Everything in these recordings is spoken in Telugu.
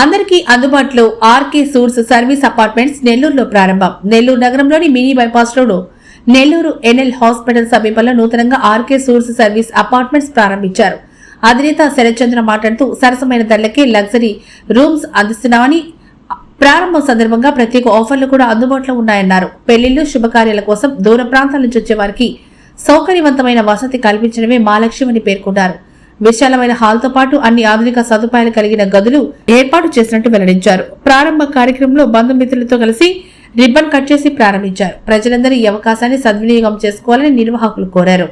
అందరికీ అందుబాటులో ఆర్కే సూట్స్ సర్వీస్ అపార్ట్మెంట్స్ నెల్లూరులో ప్రారంభం. నెల్లూరు నగరంలోని mini bypass road Nellore NL hospital సమీపంలో నూతనంగా ఆర్కే సూట్స్ సర్వీస్ అపార్ట్మెంట్స్ ప్రారంభించారు. అధినేత శరత్చంద్ర మాట్లాడుతూ సరసమైన ధరలకే లగ్జరీ రూమ్స్ అందిస్తున్నామని, ప్రారంభం సందర్భంగా ప్రత్యేక ఆఫర్లు కూడా అందుబాటులో ఉన్నాయన్నారు. పెళ్లిళ్లు, శుభకార్యాల కోసం దూర ప్రాంతాల నుంచి వచ్చే వారికి సౌకర్యవంతమైన వసతి కల్పించడమే మా లక్ష్యమని పేర్కొన్నారు. విశాలమైన హాల్తో పాటు అన్ని ఆధునిక సదుపాయాలు కలిగిన గదులు ఏర్పాటు చేసినట్టు వెల్లడించారు. ప్రారంభ కార్యక్రమంలో బంధుమిత్రులతో కలిసి రిబ్బన్ కట్ చేసి ప్రారంభించారు. ప్రజలందరూ ఈ అవకాశాన్ని సద్వినియోగం చేసుకోవాలని నిర్వాహకులు కోరారు.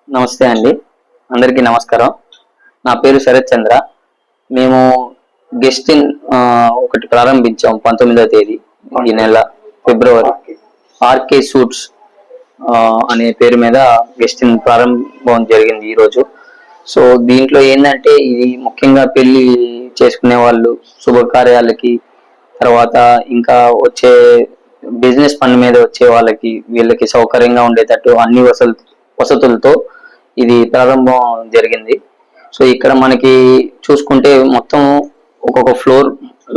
నమస్తే అండి, అందరికీ నమస్కారం. నా పేరు శరత్ చంద్ర. మేము గెస్ట్ ఇన్ ఒకటి ప్రారంభించాం 19వ తేదీ ఈ నెల ఫిబ్రవరి. ఆర్కే సూట్స్ అనే పేరు మీద గెస్ట్ ఇన్ ప్రారంభం జరిగింది ఈరోజు. సో దీంట్లో ఏంటంటే, ఇది ముఖ్యంగా పెళ్లి చేసుకునే వాళ్ళు, శుభకార్యాలకి, తర్వాత ఇంకా వచ్చే బిజినెస్ పని మీద వచ్చే వాళ్ళకి, వీళ్ళకి సౌకర్యంగా ఉండేటట్టు అన్ని వసతులతో ఇది ప్రారంభం జరిగింది. సో ఇక్కడ మనకి చూసుకుంటే మొత్తం ఒక్కొక్క ఫ్లోర్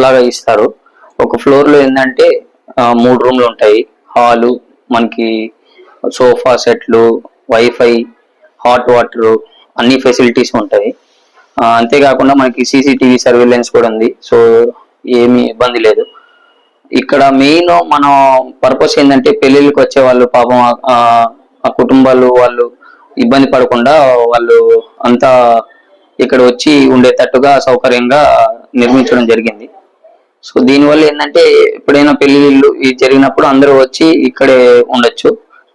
లాగా ఇస్తారు. ఒక ఫ్లోర్ లో ఏంటంటే 3 రూమ్లు ఉంటాయి. హాలు, మనకి సోఫా సెట్లు, వైఫై, హాట్ వాటర్, అన్ని ఫెసిలిటీస్ ఉంటాయి. అంతేకాకుండా మనకి CCTV సర్వేలెన్స్ కూడా ఉంది. సో ఏమీ ఇబ్బంది లేదు. ఇక్కడ మెయిన్ మనం పర్పస్ ఏంటంటే, పెళ్లిళ్ళకి వచ్చే వాళ్ళు పాపం ఆ కుటుంబాలు వాళ్ళు ఇబ్బంది పడకుండా వాళ్ళు అంతా ఇక్కడ వచ్చి ఉండేటట్టుగా సౌకర్యంగా నిర్మించడం జరిగింది. సో దీనివల్ల ఏంటంటే, ఎప్పుడైనా పెళ్లిళ్ళు జరిగినప్పుడు అందరూ వచ్చి ఇక్కడే ఉండొచ్చు.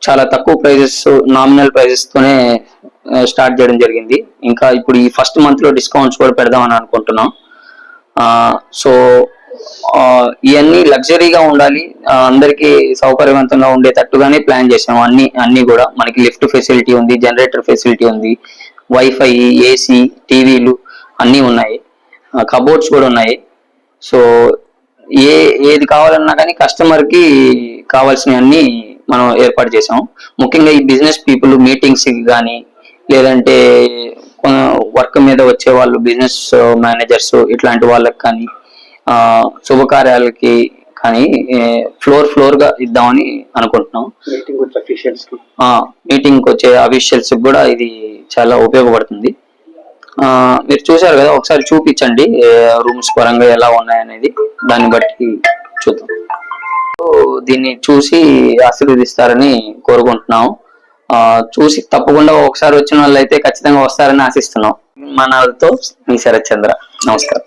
చాలా తక్కువ ప్రైజెస్, నామినల్ ప్రైజెస్ తోనే స్టార్ట్ చేయడం జరిగింది. ఇంకా ఇప్పుడు ఈ ఫస్ట్ మంత్ లో డిస్కౌంట్స్ కూడా పెడదామని అనుకుంటున్నాం. సో ఇవన్నీ లగ్జరీగా ఉండాలి, అందరికి సౌకర్యవంతంగా ఉండేటట్టుగానే ప్లాన్ చేసాము. అన్ని కూడా మనకి లిఫ్ట్ ఫెసిలిటీ ఉంది, జనరేటర్ ఫెసిలిటీ ఉంది, వైఫై, AC, టీవీలు అన్నీ ఉన్నాయి, కబోర్డ్స్ కూడా ఉన్నాయి. సో ఏది కావాలన్నా కానీ కస్టమర్ కి కావాల్సినవన్నీ మనం ఏర్పాటు చేసాం. ముఖ్యంగా ఈ బిజినెస్ పీపుల్ మీటింగ్స్ కానీ, లేదంటే వర్క్ మీద వచ్చే వాళ్ళు, బిజినెస్ మేనేజర్స్, ఇట్లాంటి వాళ్ళకి కానీ, శుభకార్యాలకి కానీ ఫ్లోర్ గా ఇద్దామని అనుకుంటున్నాం. మీటింగ్ వచ్చే అఫీషియల్స్ కూడా ఇది చాలా ఉపయోగపడుతుంది. మీరు చూసారు కదా, ఒకసారి చూపించండి రూమ్స్ పరంగా ఎలా ఉన్నాయనేది, దాన్ని బట్టి చూద్దాం. దీన్ని చూసి ఆశీర్వదిస్తారని కోరుకుంటున్నాం. చూసి తప్పకుండా ఒకసారి వచ్చిన వాళ్ళు అయితే ఖచ్చితంగా వస్తారని ఆశిస్తున్నాం. మనతో మీ శరత్ చంద్ర. నమస్కారం.